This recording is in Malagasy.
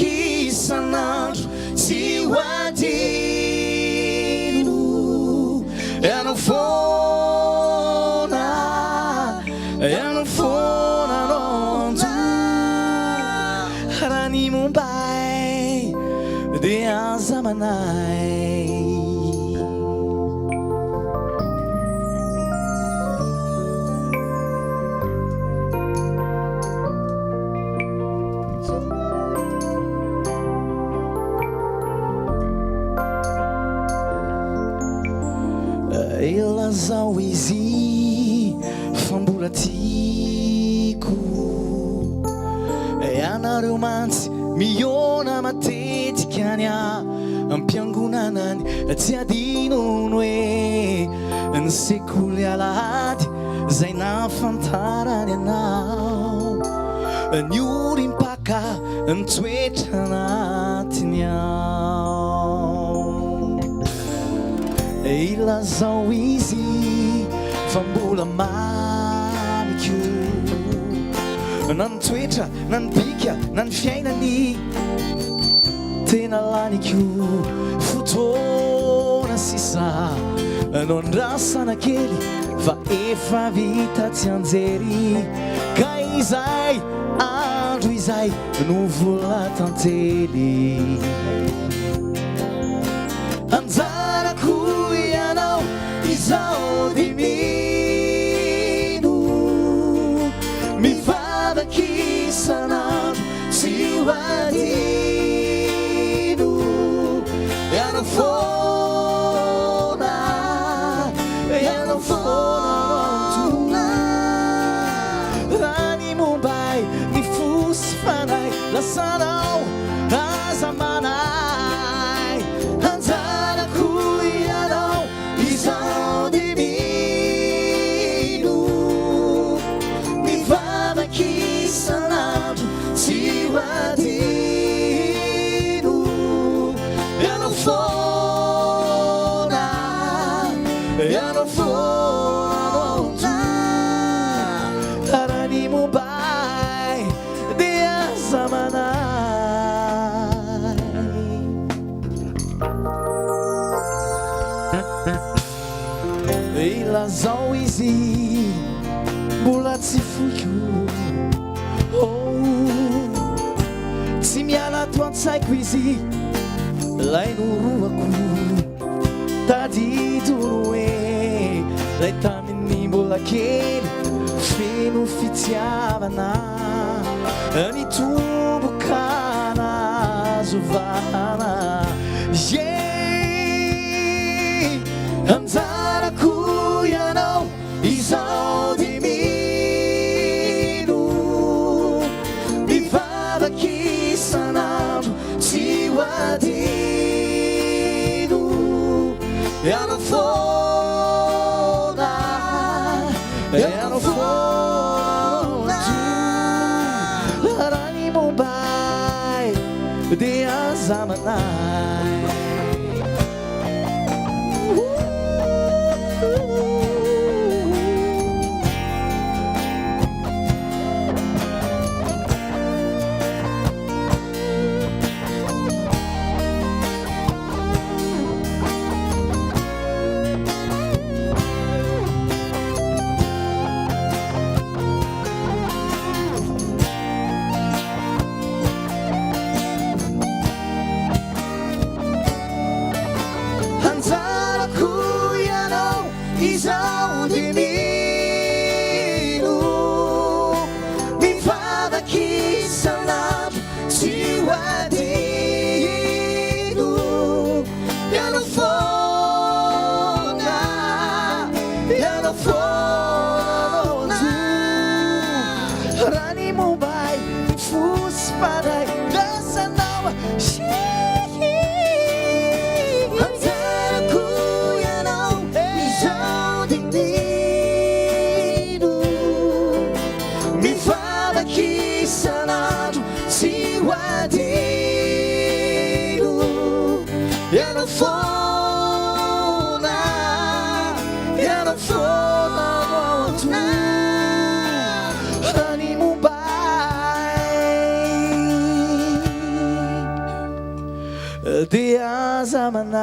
isan'andro tsy ho adino ianao foana anonto raha ny mombay dia azamanay Ilazao izy fa mbola tiako ianareo mantsy miona matetika any ampiangonanany tsy adinony hoe ny sekoly alady zay nafantarany anao ny orim-paka ny toetra anatiny ao Ilazao izy fa mbola maliko na ny toetra na ny bika na ny fiainany tena laniko fotoana sisa no ndrasana kely fa efa vita tsy anjery ka izay andro izay no vola tantely anjarako ianao izao dimino mivavaky isan'andro tsy ho adino ianao foana anotona raha ny mombay ny fosy fanay lasanao azamanay anjarako ianao izao dimino mivavaky isan'andro tsy ho adino ianao foana raha ny mombay dia azamanay Ilazao izy mbola tsy foiko tsy miala ato an-tsaiko izy lay noroako tadidono hoe lay tamin'ny mbola kely feno fitiavana nitomboka nazovana anjarako ianao izao dimino mivavaky isan'andro tsy ho adino ianao foana raha ny mombay dia azamanay izao dimino mivavaky isan'andro tsy ho adino ianao foana raha ny mombay fosy fanay lasanao isan'andro tsy ho adino ianao foana anotona raha ny mombay Di azamanay.